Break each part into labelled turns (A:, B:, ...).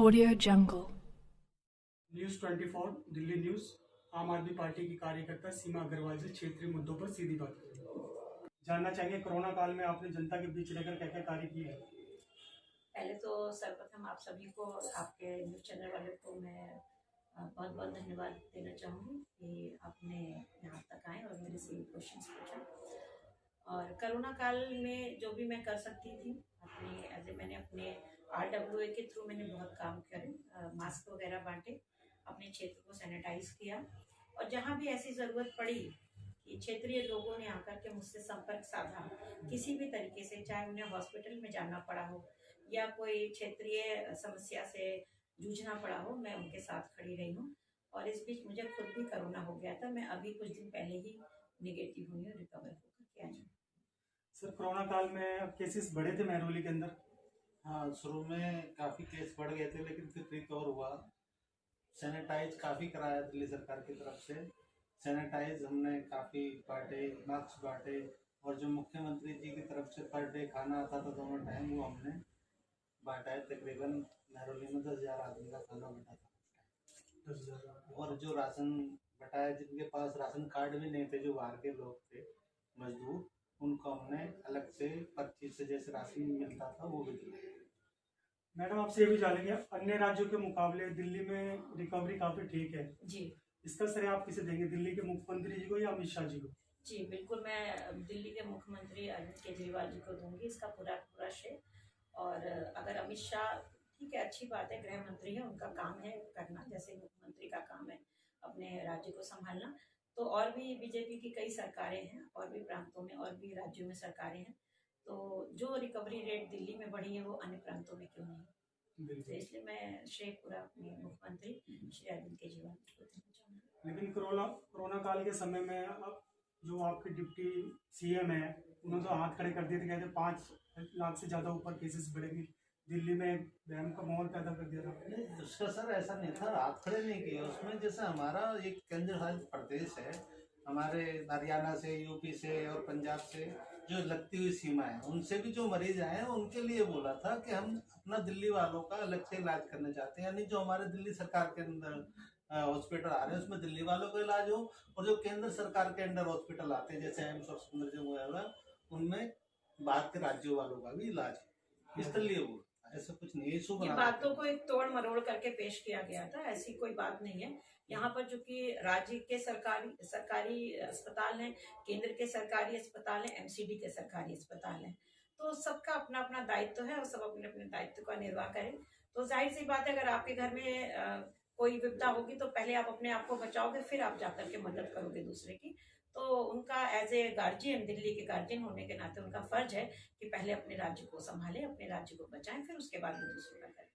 A: Audio Jungle.
B: News 24 Delhi news. आम आदमी party की कार्यकर्ता सीमा अग्रवाल से क्षेत्रीय मुद्दों पर सीधी बात करें। जानना चाहेंगे कोरोना काल में आपने जनता के बीच रहकर क्या क्या कार्य किए हैं।
C: पहले तो सर्वप्रथम आप सभी को, आपके न्यूज़ चैनल वाले को मैं बहुत बहुत धन्यवाद देना चाहूँगी कि आपने यहाँ तक आए और मेरे से क्वेश्चंस पूछा। और कोरोना काल में जो भी मैं कर सकती थी अपने मैंने अपने RWA के थ्रू मैंने बहुत काम करे, मास्क वगैरह बांटे, अपने क्षेत्र को सैनिटाइज किया और जहाँ भी ऐसी ज़रूरत पड़ी कि क्षेत्रीय लोगों ने आकर के मुझसे संपर्क साधा, किसी भी तरीके से, चाहे उन्हें हॉस्पिटल में जाना पड़ा हो या कोई क्षेत्रीय समस्या से जूझना पड़ा हो, मैं उनके साथ खड़ी रही हूँ। और इस बीच मुझे खुद भी कोरोना हो गया था, मैं अभी कुछ दिन पहले ही निगेटिव हुई हूँ, रिकवर होकर के आई हूँ।
B: सर, कोरोना काल में केसेस बढ़े थे महरौली के अंदर।
D: हाँ, शुरू में काफ़ी केस बढ़ गए थे, लेकिन फिर रिकवर हुआ। सैनिटाइज काफ़ी कराया दिल्ली सरकार की तरफ से। सैनिटाइज हमने काफ़ी बांटे, मास्क बांटे, और जो मुख्यमंत्री जी की तरफ से पर डे खाना आता था दोनों टाइम, वो हमने बांटा है। तकरीबन महरौली में 10,000 आदमी का खाना बटा था।
B: 10,000।
D: और जो राशन बटाया, जिनके पास राशन कार्ड भी नहीं थे, जो बाहर के लोग थे, मजदूर, उनको हमने अलग से पर्ची से जैसे राशन मिलता था वो भी दिया।
B: मैडम, आपसे ये भी जानेंगे, अन्य राज्यों के मुकाबले दिल्ली में रिकवरी काफ़ी ठीक है
C: जी।
B: इसका श्रेय आप किसे देंगे, दिल्ली के मुख्यमंत्री जी को या अमित शाह जी को?
C: जी बिल्कुल, मैं दिल्ली के मुख्यमंत्री अरविंद केजरीवाल जी को दूंगी इसका पूरा श्रेय। और अगर अमित शाह, ठीक है, अच्छी बात है, गृह मंत्री है, उनका काम है करना, जैसे मुख्यमंत्री का काम है अपने राज्य को संभालना, तो और भी बीजेपी की कई सरकारें हैं, और भी प्रांतों में और भी राज्यों में सरकारें हैं, तो जो रिकवरी रेट दिल्ली में बढ़ी है वो अन्य प्रांतों में क्यों नहीं। तो इसलिए मैं श्रेय पूरा अपने मुख्यमंत्री श्री अरविंद केजरीवाल को देना चाहूँगी।
B: लेकिन कोरोना काल के समय में अब जो आपके डिप्टी CM है, उन्होंने तो हाथ खड़े कर दिए थे, कहते 5 लाख से ज़्यादा ऊपर केसेस बढ़ेंगे, दिल्ली में वहम का माहौल पैदा कर दिया था।
D: नहीं, उसका सर ऐसा नहीं था, हाथ खड़े नहीं किए उसमें। जैसे हमारा एक केंद्र शासित प्रदेश है, हमारे हरियाणा से, यूपी से और पंजाब से जो लगती हुई सीमा है, उनसे भी जो मरीज आए हैं उनके लिए बोला था कि हम अपना दिल्ली वालों का अलग से इलाज करना चाहते हैं। यानी जो हमारे दिल्ली सरकार के अंदर हॉस्पिटल आ रहे हैं उसमें दिल्ली वालों का इलाज हो, और जो केंद्र सरकार के अंडर हॉस्पिटल आते हैं जैसे एम्स और सफदरजंग वगैरह, उनमें बाहर के राज्यों वालों का भी इलाज है। इसलिए वो ऐसा कुछ नहीं, इशू
C: ये बातों को एक तोड़ मरोड़ करके पेश किया गया था, ऐसी कोई बात नहीं है। यहाँ पर जो कि राज्य के सरकारी अस्पताल हैं, केंद्र के सरकारी अस्पताल हैं, MCD के सरकारी अस्पताल हैं, तो सबका अपना अपना दायित्व है और सब अपने अपने दायित्व का निर्वाह करें। तो जाहिर सी बात है, अगर आपके घर में कोई विपदा होगी तो पहले आप अपने आप को बचाओगे, फिर आप जाकर के मदद करोगे दूसरे की। तो उनका एज ए गार्जियन, दिल्ली के गार्जियन होने के नाते उनका फर्ज है कि पहले अपने राज्य को संभालें, अपने राज्य को बचाएं, फिर उसके बाद में दूसरों का करें।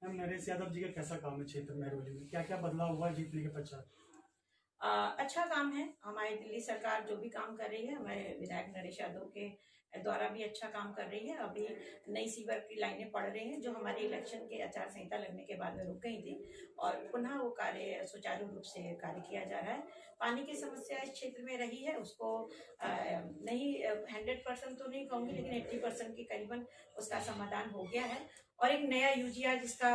B: मैम, नरेश यादव जी का कैसा काम है क्षेत्र महरौली में, क्या क्या बदलाव हुआ जीतने के पश्चात?
C: अच्छा काम है, हमारी दिल्ली सरकार जो भी काम कर रही है, हमारे विधायक नरेश यादव के द्वारा भी अच्छा काम कर रही है। अभी नई सीवर की लाइनें पड़ रही हैं जो हमारे इलेक्शन के आचार संहिता लगने के बाद में रुक गई थी, और पुनः वो कार्य सुचारू रूप से कार्य किया जा रहा है। पानी की समस्या इस क्षेत्र में रही है, उसको नहीं 100% तो नहीं कहूँगी, लेकिन 80% के करीबन उसका समाधान हो गया है। और एक नया UGR जिसका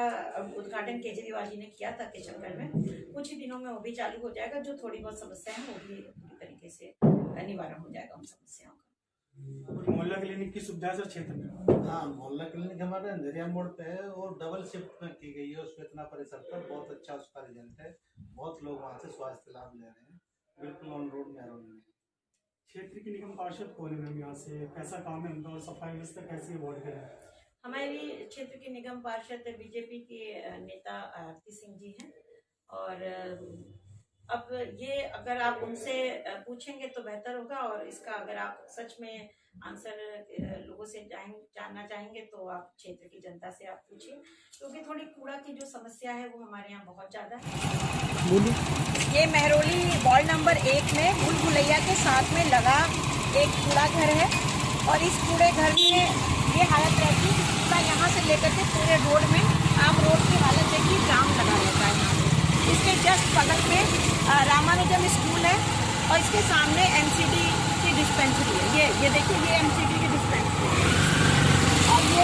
C: उद्घाटन केजरीवाल जी ने किया था किशनगढ़ में, कुछ ही दिनों में वो भी चालू हो जाएगा, जो थोड़ी बहुत समस्याएं हैं वो भी पूरी तरीके से निवारण हो जाएगा उन समस्याओं का।
B: मोहल्ला क्लिनिक की सुविधा है क्षेत्र में?
D: हाँ, मोहल्ला क्लिनिक हमारे अंधेरिया मोड़ पे है और डबल शिफ्ट में की गई है उस इतना परिसर पर। बहुत अच्छा उसका रिजल्ट है, बहुत लोग वहाँ से स्वास्थ्य लाभ ले रहे हैं, बिल्कुल ऑन रोड महरौली में।
B: क्षेत्र की निगम पार्षद कौन है मैम, यहाँ से कैसा काम है उनका, और सफाई व्यवस्था कैसी अवॉइड करें?
C: हमारी क्षेत्र की निगम पार्षद बीजेपी के नेता आरती सिंह जी हैं, और अब ये अगर आप उनसे पूछेंगे तो बेहतर होगा, और इसका अगर आप सच में आंसर लोगों से जानना चाहेंगे तो आप क्षेत्र की जनता से आप पूछिए, क्योंकि थोड़ी कूड़ा की जो समस्या है वो हमारे यहाँ बहुत ज़्यादा है। ये महरौली वार्ड नंबर 1 में भूल भुलैया के साथ में लगा एक कूड़ा घर है, और इस कूड़े घर में ये हालत रहती है कि कूड़ा यहाँ से लेकर के पूरे रोड में, आम रोड की हालत देखिए, जाम लगा रहता है। इसके जस्ट बगल में रामानुजम स्कूल है, और इसके सामने MCD की डिस्पेंसरी है। ये देखिए, ये MCD की डिस्पेंसरी है, और ये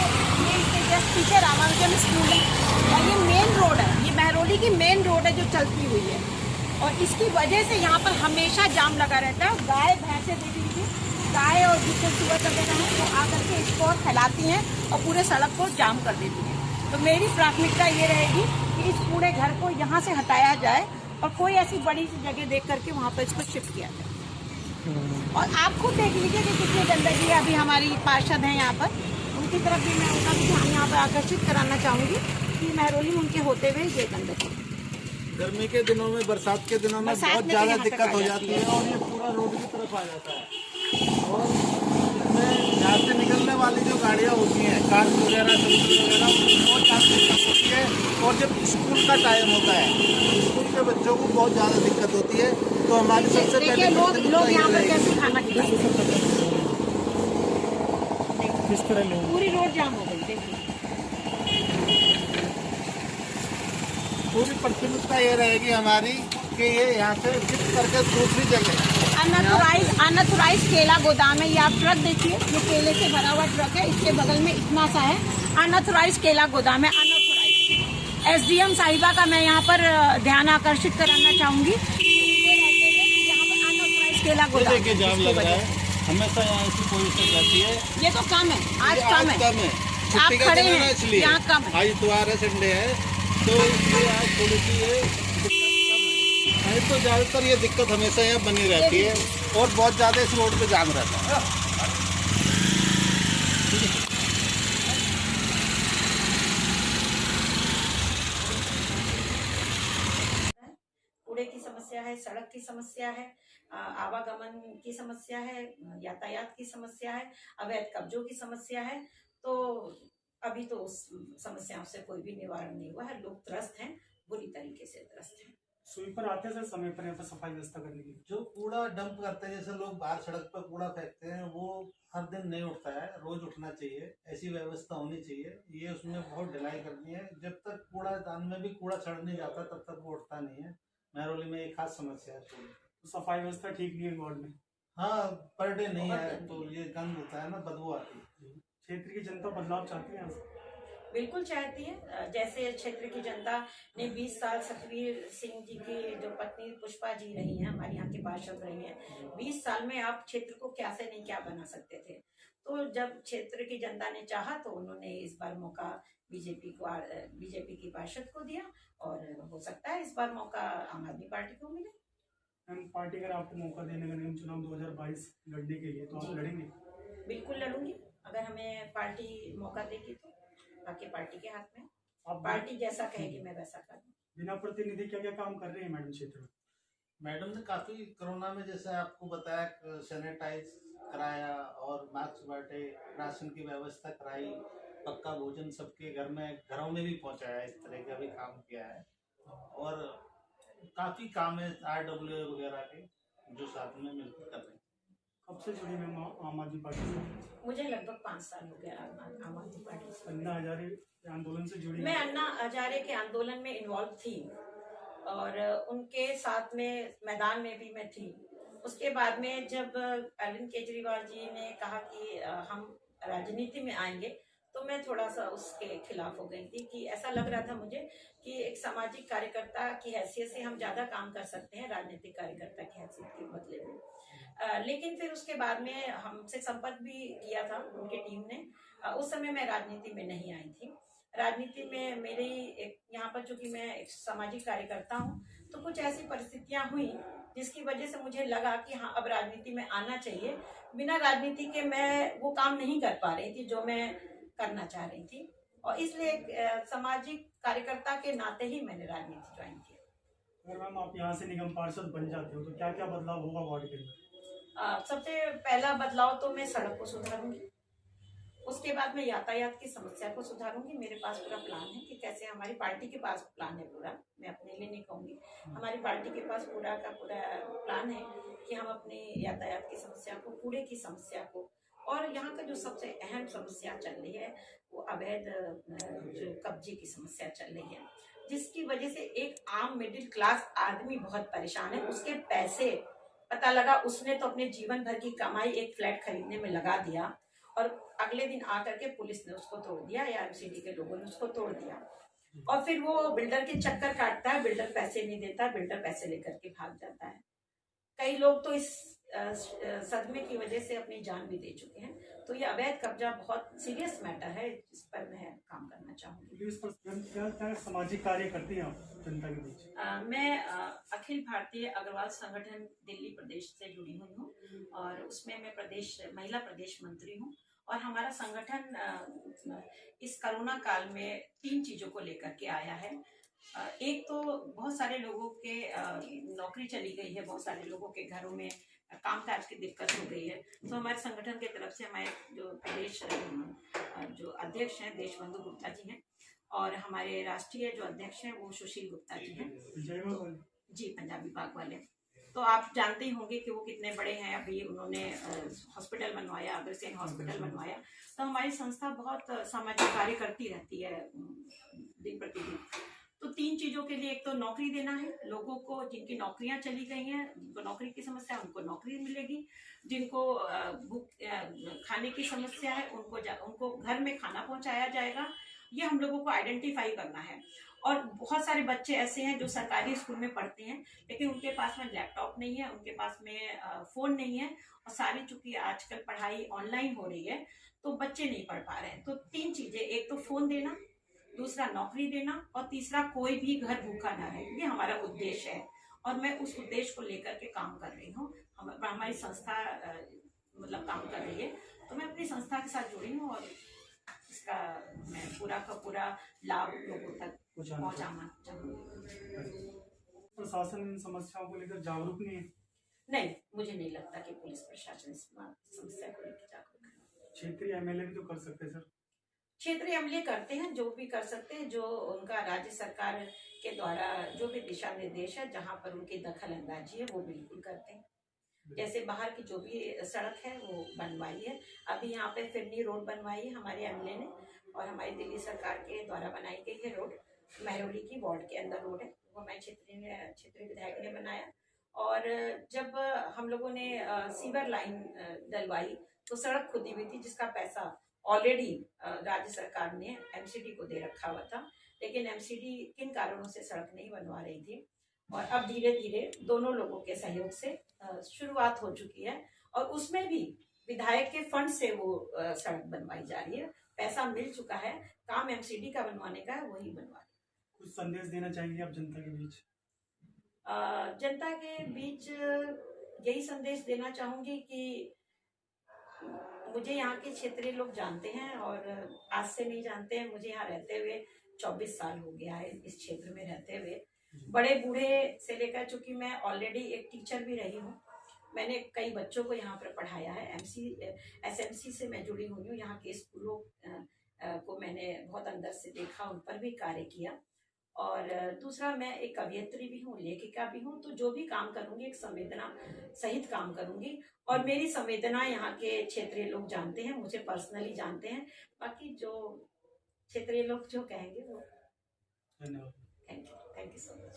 C: इसके जस्ट
A: पीछे रामानुजन स्कूल है और ये मेन रोड है, ये महरौली की मेन रोड है जो चलती हुई है और इसकी वजह से यहाँ पर हमेशा जाम लगा रहता है। गाय भैंसे देख लीजिए, गाय और जितने सुअर वगैरह हैं वो आकर के इसको फैलाती हैं और पूरे सड़क को जाम कर देती हैं। तो मेरी प्राथमिकता ये रहेगी कि इस पूरे घर को यहाँ से हटाया जाए और कोई ऐसी बड़ी सी जगह देख करके वहाँ पर इसको शिफ्ट किया जाए। और आप खुद देख लीजिए कि कितनी गंदगी है। अभी हमारी पार्षद हैं यहाँ पर, उनकी तरफ भी मैं उनका भी ध्यान यहाँ पर आकर्षित कराना चाहूँगी कि महरौली में उनके होते हुए ये गंदगी।
D: गर्मी के दिनों में, बरसात के दिनों में बहुत ज़्यादा दिक्कत हो जाती है और ये पूरा रोड की तरफ आ जाता है और इसमें यहाँ से निकलने वाली जो गाड़ियाँ होती हैं, कार वगैरह, सब्जी वगैरह, बहुत ज़्यादा दिक्कत होती है। और जब स्कूल का टाइम होता है, स्कूल के बच्चों को बहुत ज़्यादा दिक्कत होती है। तो हमारी सबसे पहले
A: लोग यहाँ पर कैसे खाना खिलाते,
B: किस तरह लोग
A: पूरी रोड जाम हो गई। देखिए
D: पूरी प्राथमिकता ये रहेगी हमारी कि ये यहाँ से शिफ्ट करके दूसरी जगह।
A: अनऑथराइज केला गोदाम है, ये आप ट्रक देखिए, ये केले से भरा हुआ ट्रक है, इसके बगल में इतना सा है अनऑथराइज केला गोदाम है, अनऑथराइज। एसडीएम साहिबा का मैं यहाँ पर ध्यान आकर्षित कराना चाहूंगी, यहाँ पर अनऑथराइज केला गोदाम
D: देखिए जाम लग रहा है, हमेशा यहाँ ऐसी पोजीशन रहती है।
A: ये तो कम है, आज कम है, आप खड़े हैं यहाँ कम है।
D: आज इतवार है, संडे है, तो इसलिए आज थोड़ी सी ये दिक्कत कम है। नहीं तो ज़्यादातर ये दिक्कत हमेशा यहाँ बनी रहती है और बहुत ज़्यादा इस रोड पे जाम रहता है।
C: कूड़े की समस्या है, सड़क की समस्या है, आवागमन की समस्या है, यातायात की समस्या है, अवैध कब्जों की समस्या है। तो अभी तो उस समस्याओं से कोई भी निवारण नहीं हुआ है, लोग त्रस्त हैं, बुरी तरीके से त्रस्त हैं।
B: स्वीपर आते हैं सर समय पर यहाँ पर सफाई व्यवस्था करने की?
D: जो कूड़ा डंप करते हैं, जैसे लोग बाहर सड़क पर कूड़ा फेंकते हैं, वो हर दिन नहीं उठता है, रोज उठना चाहिए, ऐसी व्यवस्था होनी चाहिए। ये उसमें बहुत ढिलाई करनी है। जब तक कूड़ा दान में भी कूड़ा चढ़ नहीं जाता तब तक वो उठता नहीं है। महरौली में एक खास समस्या है।
B: तो सफाई व्यवस्था ठीक नहीं है वार्ड में?
D: हाँ, पर डे नहीं है तो ये गंद होता है ना, बदबू आती है।
B: क्षेत्र की जनता बदलाव चाहती है यहाँ से?
C: बिल्कुल चाहती है। जैसे क्षेत्र की जनता ने 20 साल सतवीर सिंह जी की जो पत्नी पुष्पा जी रही हैं, हमारे यहाँ के पार्षद रही हैं, 20 साल में आप क्षेत्र को क्या से नहीं क्या बना सकते थे। तो जब क्षेत्र की जनता ने चाहा तो उन्होंने इस बार मौका बीजेपी की पार्षद को दिया और हो सकता है इस बार मौका आम आदमी पार्टी को मिले।
B: पार्टी अगर आपको मौका देने का निगम चुनाव 2022 लड़ने के लिए, तो आप लड़ेंगे?
C: बिल्कुल लड़ूंगी, अगर हमें पार्टी मौका देगी तो। बाकी पार्टी के हाथ में,
B: आप
C: पार्टी जैसा कहेगी मैं वैसा करूँ।
B: बिना प्रतिनिधि क्या क्या काम कर रहे हैं मैडम क्षेत्र में?
D: मैडम ने काफी कोरोना में, जैसे आपको बताया, सैनिटाइज कराया और मास्क बांटे, राशन की व्यवस्था कराई, पक्का भोजन सबके घर में, घरों में भी पहुंचाया, इस तरह का भी काम किया है। और काफी काम है RWA वगैरह के जो साथ में मिलकर कर रहे हैं।
B: कब से जुड़ी मैम आम आदमी पार्टी से?
C: मुझे लगभग 5 साल हो गया आम आदमी पार्टी से।
B: अन्ना हजारे आंदोलन से जुड़ी?
C: मैं अन्ना हजारे के आंदोलन में इन्वॉल्व थी और उनके साथ में मैदान में भी मैं थी। उसके बाद में जब अरविंद केजरीवाल जी ने कहा कि हम राजनीति में आएंगे, तो मैं थोड़ा सा उसके खिलाफ हो गई थी कि ऐसा लग रहा था मुझे कि एक सामाजिक कार्यकर्ता की हैसियत से हम ज़्यादा काम कर सकते हैं राजनीतिक कार्यकर्ता की हैसियत के बदले में। लेकिन फिर उसके बाद में हमसे संपर्क भी किया था उनकी टीम ने। उस समय मैं राजनीति में नहीं आई थी। राजनीति में मेरी एक यहाँ पर, चूंकि मैं एक सामाजिक कार्यकर्ता हूँ, तो कुछ ऐसी परिस्थितियाँ हुई जिसकी वजह से मुझे लगा कि हाँ, अब राजनीति में आना चाहिए। बिना राजनीति के मैं वो काम नहीं कर पा रही थी जो मैं करना चाह रही थी, और इसलिए सामाजिक कार्यकर्ता के नाते ही मैंने राजनीति ज्वाइन किया।
B: अगर मैम आप यहाँ से निगम पार्षद बन जाते हो तो क्या क्या बदलाव होगा वार्ड के अंदर?
C: सबसे पहला बदलाव तो मैं सड़क को सुधारूंगी, उसके बाद मैं यातायात की समस्या को सुधारूंगी। मेरे पास पूरा प्लान है कि कैसे, हमारी पार्टी के पास प्लान है पूरा, मैं अपने लिए नहीं कहूँगी, हमारी पार्टी के पास पूरा का पूरा प्लान है कि हम अपनी यातायात की समस्या को, कूड़े की समस्या को, और यहाँ का जो सबसे अहम समस्या चल रही है वो अवैध जो कब्जे की समस्या चल रही है, जिसकी वजह से एक आम मिडिल क्लास आदमी बहुत परेशान है। उसके पैसे, पता लगा उसने तो अपने जीवन भर की कमाई एक फ्लैट खरीदने में लगा दिया, और अगले दिन आकर के पुलिस ने उसको तोड़ दिया या एमसीडी के लोगों ने उसको तोड़ दिया। और फिर वो बिल्डर के चक्कर काटता है, बिल्डर पैसे नहीं देता, बिल्डर पैसे लेकर के भाग जाता है। कई लोग तो इस सदमे की वजह से अपनी जान भी दे चुके हैं। तो ये अवैध कब्जा बहुत सीरियस मैटर है, जिस पर मैं काम करना चाहूंगी।
B: पुलिस पर क्या क्या सामाजिक कार्य करती हैं आप जनता के बीच?
C: मैं अखिल भारतीय अग्रवाल संगठन दिल्ली प्रदेश से जुड़ी हुई हूँ और उसमें मैं महिला प्रदेश मंत्री हूँ। और हमारा संगठन इस कोरोना काल में 3 चीजों को लेकर के आया है। एक तो बहुत सारे लोगों के नौकरी चली गई है, बहुत सारे लोगों के घरों में कामकाज की दिक्कत हो गई है। तो हमारे संगठन की तरफ से हमारे जो प्रदेश जो अध्यक्ष हैं देशबंधु गुप्ता जी हैं और हमारे राष्ट्रीय जो अध्यक्ष हैं वो सुशील गुप्ता जी हैं। जी, पंजाबी बाग वाले। तो आप जानते ही होंगे कि वो कितने बड़े हैं। अभी उन्होंने हॉस्पिटल बनवाया, अग्रसेन हॉस्पिटल बनवाया। तो हमारी संस्था बहुत सामाजिक कार्य करती रहती है दिन प्रतिदिन। तो 3 चीजों के लिए, एक तो नौकरी देना है लोगों को, जिनकी नौकरियां चली गई हैं, जिनको नौकरी की समस्या है उनको नौकरी मिलेगी, जिनको खाने की समस्या है उनको घर में खाना पहुंचाया जाएगा। ये हम लोगों को आइडेंटिफाई करना है। और बहुत सारे बच्चे ऐसे हैं जो सरकारी स्कूल में पढ़ते हैं लेकिन उनके पास में लैपटॉप नहीं है, उनके पास में फोन नहीं है और सारी चूंकि आजकल पढ़ाई ऑनलाइन हो रही है तो बच्चे नहीं पढ़ पा रहे हैं। तो 3 चीजें, एक तो फोन देना, दूसरा नौकरी देना और तीसरा कोई भी घर भूखा ना रहे। ये हमारा उद्देश्य है और मैं उस उद्देश्य को लेकर के काम कर रही हूँ। हमारी संस्था मतलब काम कर रही है। तो मैं अपनी संस्था के साथ जुड़ी हूँ और इसका मैं पूरा का पूरा लाभ लोगों तक पहुँचाना चाहूँगी।
B: प्रशासन इन समस्याओं को लेकर जागरूक नहीं है?
C: नहीं, मुझे नहीं लगता कि पुलिस प्रशासन इस समस्या को लेकर जागरूक है।
B: क्षेत्रीय एमएलए भी तो कर सकते हैं सर।
C: क्षेत्रीय अमले करते हैं, जो भी कर सकते हैं, जो उनका राज्य सरकार के द्वारा जो भी दिशा निर्देश है जहाँ पर उनकी दखल अंदाजी है वो बिल्कुल करते हैं। जैसे बाहर की जो भी सड़क है वो बनवाई है। अभी यहाँ पे फिरनी रोड बनवाई है हमारे एमएलए ने और हमारी दिल्ली सरकार के द्वारा बनाई गई है रोड। महरौली की वार्ड के अंदर रोड है, वो हमारे क्षेत्रीय विधायक ने बनाया। और जब हम लोगों ने सीवर लाइन डलवाई तो सड़क खुदी हुई थी जिसका पैसा ऑलरेडी राज्य सरकार ने एमसीडी को दे रखा हुआ था, लेकिन एमसीडी किन कारणों से सड़क नहीं बनवा रही थी। और अब धीरे धीरे दोनों लोगों के सहयोग से शुरुआत हो चुकी है और उसमें भी विधायक के फंड से वो सड़क बनवाई जा रही है। पैसा मिल चुका है, काम एमसीडी का बनवाने का है, वही बनवा रही है।
B: कुछ संदेश देना चाहेंगे आप जनता के बीच?
C: जनता के बीच यही संदेश देना चाहूंगी कि मुझे यहाँ के क्षेत्रीय लोग जानते हैं और आज से नहीं जानते हैं। मुझे यहाँ रहते हुए 24 साल हो गया है, इस क्षेत्र में रहते हुए। बड़े बूढ़े से लेकर, चूंकि मैं ऑलरेडी एक टीचर भी रही हूँ, मैंने कई बच्चों को यहाँ पर पढ़ाया है। एसएमसी से मैं जुड़ी हुई हूँ। यहाँ के स्कूलों को मैंने बहुत अंदर से देखा, उन पर भी कार्य किया। और दूसरा, मैं एक कवियत्री भी हूँ, लेखिका भी हूँ। तो जो भी काम करूँगी एक संवेदना सहित काम करूँगी और मेरी संवेदना यहाँ के क्षेत्रीय लोग जानते हैं, मुझे पर्सनली जानते हैं। बाकी जो क्षेत्रीय लोग जो कहेंगे वो।
B: धन्यवाद।
C: Thank you so much.